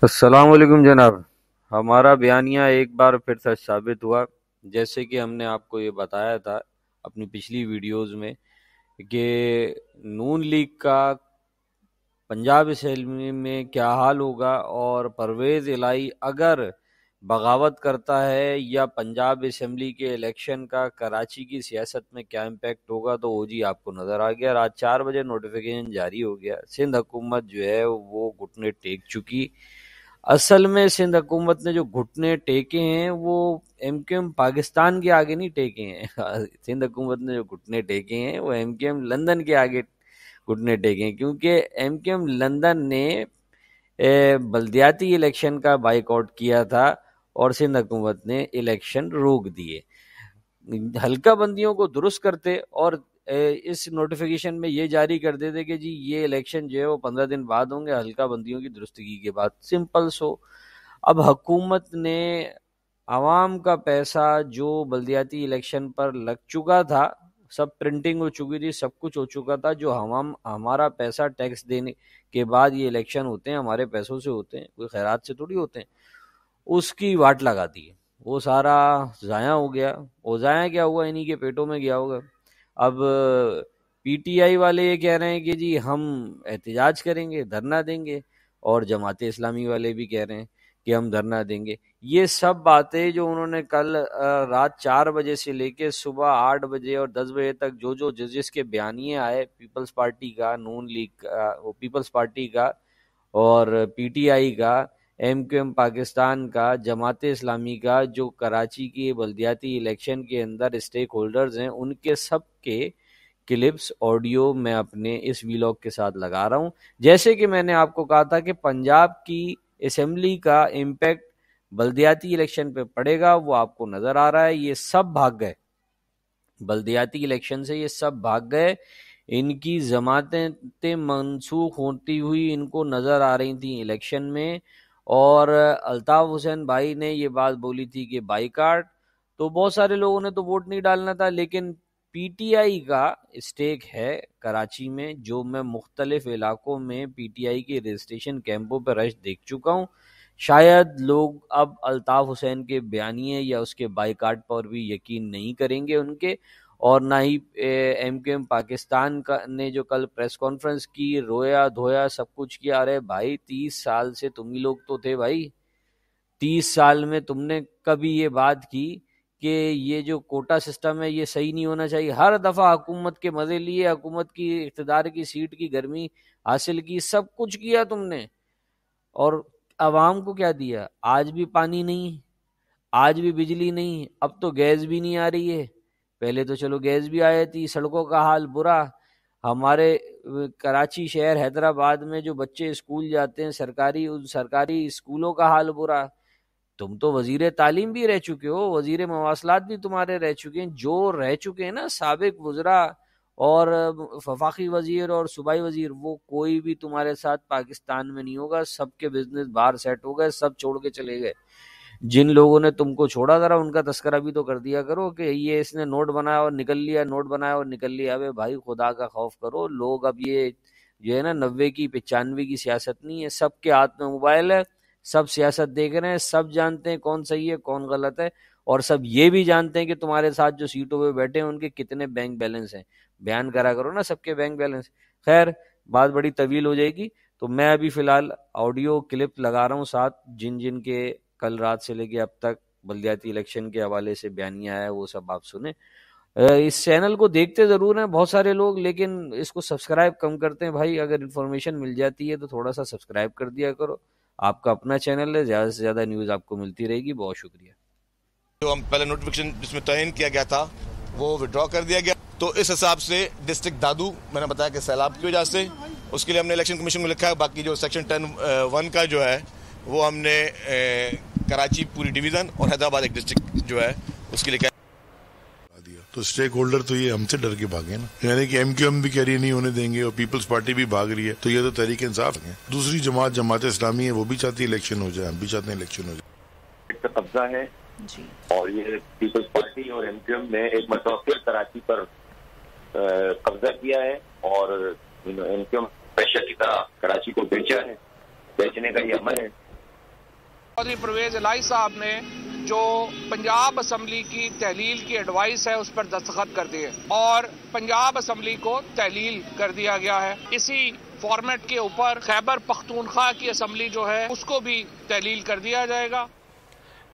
السلام علیکم جناب. ہمارا بیانیہ ایک بار پھر سچ ثابت ہوا. جیسے کہ ہم نے آپ کو یہ بتایا تھا اپنی پچھلی ویڈیوز میں کہ نون لیگ کا پنجاب اسمبلی میں کیا حال ہوگا، اور پرویز الہی اگر بغاوت کرتا ہے یا پنجاب اسمبلی کے الیکشن کا کراچی کی سیاست میں کیا امپیکٹ ہوگا. تو وہ جی آپ کو نظر آ گیا. رات 4 بجے نوٹیفیکیشن جاری ہو گیا. سندھ حکومت جو ہے وہ گھٹنے ٹیک چکی. اصل میں سندھ حکومت نے جو گھٹنے ٹیکے ہیں وہ ایم کیو ایم پاکستان کے آگے نہیں ٹیکے ہیں. سندھ حکومت نے جو گھٹنے ٹیکے ہیں وہ ایم کیو ایم لندن کے آگے گھٹنے ٹیکے ہیں، کیونکہ ایم کیو ایم لندن نے بلدیاتی الیکشن کا بائیکاٹ کیا تھا اور سندھ حکومت نے الیکشن روک دیے. حلقہ بندیوں کو درست کرتے اور اس نوٹیفیکیشن میں یہ جاری کر دیتے کہ جی یہ الیکشن جو ہے وہ 15 دن بعد ہوں گے حلقہ بندیوں کی درستگی کے بعد. سمپل سو. اب حکومت نے عوام کا پیسہ جو بلدیاتی الیکشن پر لگ چکا تھا، سب پرنٹنگ ہو چکی تھی، سب کچھ ہو چکا تھا، جو ہمارا پیسہ ٹیکس دینے کے بعد یہ الیکشن ہوتے ہیں ہمارے پیسوں سے ہوتے ہیں، کوئی خیرات سے تھوڑی ہوتے ہیں، اس کی واٹ لگا دی ہے. وہ سارا ضائع ہو گیا. وہ ضائع کیا ہوا؟ انہی کے پیٹوں میں گیا ہوگا. اب پی ٹی آئی والے یہ کہہ رہے ہیں کہ جی ہم احتجاج کریں گے، دھرنا دیں گے، اور جماعت اسلامی والے بھی کہہ رہے ہیں کہ ہم دھرنا دیں گے. یہ سب باتیں جو انہوں نے کل رات 4 بجے سے لے کے صبح 8 بجے اور 10 بجے تک جو جس کے بیانیے آئے، پیپلز پارٹی کا، نون لیگ کا، پیپلز پارٹی کا، اور پی ٹی آئی کا، ایم کیو ایم پاکستان کا، جماعت اسلامی کا، جو کراچی کی بلدیاتی الیکشن کے اندر اسٹیک ہولڈرز ہیں، ان کے سب کے کلپس آڈیو میں اپنے اس ویلاگ کے ساتھ لگا رہا ہوں. جیسے کہ میں نے آپ کو کہا تھا کہ پنجاب کی اسمبلی کا امپیکٹ بلدیاتی الیکشن پہ پڑے گا، وہ آپ کو نظر آ رہا ہے. یہ سب بھاگ گئے بلدیاتی الیکشن سے، یہ سب بھاگ گئے. ان کی ضمانتیں منسوخ ہوتی ہوئی ان کو نظر آ رہی تھیں الیکشن میں. اور الطاف حسین بھائی نے یہ بات بولی تھی کہ بائیکاٹ، تو بہت سارے لوگوں نے تو ووٹ نہیں ڈالنا تھا. لیکن پی ٹی آئی کا اسٹیک ہے کراچی میں، جو میں مختلف علاقوں میں پی ٹی آئی کے رجسٹریشن کیمپوں پہ رش دیکھ چکا ہوں. شاید لوگ اب الطاف حسین کے بیانیے یا اس کے بائیکاٹ پر بھی یقین نہیں کریں گے ان کے، اور نہ ہی ایم کیو ایم پاکستان کا نے جو کل پریس کانفرنس کی، رویا دھویا سب کچھ کیا. ارے بھائی 30 سال سے تم ہی لوگ تو تھے بھائی. 30 سال میں تم نے کبھی یہ بات کی کہ یہ جو کوٹا سسٹم ہے یہ صحیح نہیں ہونا چاہیے؟ ہر دفعہ حکومت کے مزے لیے، حکومت کی اقتدار کی سیٹ کی گرمی حاصل کی، سب کچھ کیا تم نے، اور عوام کو کیا دیا؟ آج بھی پانی نہیں، آج بھی بجلی نہیں، اب تو گیس بھی نہیں آ رہی ہے. پہلے تو چلو گیس بھی آئی تھی. سڑکوں کا حال برا. ہمارے کراچی شہر حیدرآباد میں جو بچے اسکول جاتے ہیں سرکاری اسکولوں کا حال برا. تم تو وزیر تعلیم بھی رہ چکے ہو، وزیر مواصلات بھی تمہارے رہ چکے ہیں. جو رہ چکے ہیں نا سابق وزراء اور وفاقی وزیر اور صوبائی وزیر، وہ کوئی بھی تمہارے ساتھ پاکستان میں نہیں ہوگا. سب کے بزنس باہر سیٹ ہو گئے، سب چھوڑ کے چلے گئے. جن لوگوں نے تم کو چھوڑا ذرا ان کا تذکرہ بھی تو کر دیا کرو کہ یہ اس نے نوٹ بنایا اور نکل لیا، نوٹ بنایا اور نکل لیا. ابے بھائی خدا کا خوف کرو. لوگ اب یہ جو ہے نا 90 کی 95 کی سیاست نہیں ہے. سب کے ہاتھ میں موبائل ہے، سب سیاست دیکھ رہے ہیں، سب جانتے ہیں کون صحیح ہے کون غلط ہے، اور سب یہ بھی جانتے ہیں کہ تمہارے ساتھ جو سیٹوں پہ بیٹھے ہیں ان کے کتنے بینک بیلنس ہیں. بیان کرا کرو نا سب کے بینک بیلنس. خیر بات بڑی طویل ہو جائے گی، تو میں ابھی فی الحال آڈیو کلپ لگا رہا ہوں ساتھ، جن کے کل رات سے لے کے اب تک بلدیاتی الیکشن کے حوالے سے بیانیہ آیا ہے وہ سب آپ سنیں. اس چینل کو دیکھتے ضرور ہیں بہت سارے لوگ، لیکن اس کو سبسکرائب کم کرتے ہیں. بھائی اگر انفارمیشن مل جاتی ہے تو تھوڑا سا سبسکرائب کر دیا کرو. آپ کا اپنا چینل ہے، زیادہ سے زیادہ نیوز آپ کو ملتی رہے گی. بہت شکریہ. جو ہم پہلے نوٹیفکیشن جس میں تعین کیا گیا تھا وہ وڈرا کر دیا گیا. تو اس حساب سے ڈسٹرکٹ دادو میں نے بتایا کہ سیلاب کی وجہ سے، اس کے لیے ہم نے الیکشن کمیشن کو لکھا ہے. باقی جو سیکشن 10(1) کا جو ہے وہ ہم نے کراچی پوری ڈویژن اور حیدرآباد ایک ڈسٹرکٹ جو ہے اس کے لیے دیا. تو اسٹیک ہولڈر تو یہ ہم سے ڈر کے بھاگے نا، یعنی کہ ایم کیو ایم بھی کہہ رہی ہے نہیں ہونے دیں گے، اور پیپلز پارٹی بھی بھاگ رہی ہے. تو یہ تو تحریک انصاف ہے. دوسری جماعت اسلامی ہے، وہ بھی چاہتی ہے الیکشن ہو جائے، ہم بھی چاہتے ہیں الیکشن ہو جائے. کا قبضہ ہے جی. اور یہ پیپلز پارٹی اور ایم کیو ایم نے ایک مرتبہ پھر کراچی پر قبضہ کیا ہے، اور ایم کیو ایم پریشر کی طرح کراچی کو بیچا ہے. بیچنے کا یہ عمل ہے. چودھری پرویز الہی صاحب نے جو پنجاب اسمبلی کی تحلیل کی ایڈوائس ہے اس پر دستخط کر دیے اور پنجاب اسمبلی کو تحلیل کر دیا گیا ہے. اسی فارمیٹ کے اوپر خیبر پختونخوا کی اسمبلی جو ہے اس کو بھی تحلیل کر دیا جائے گا.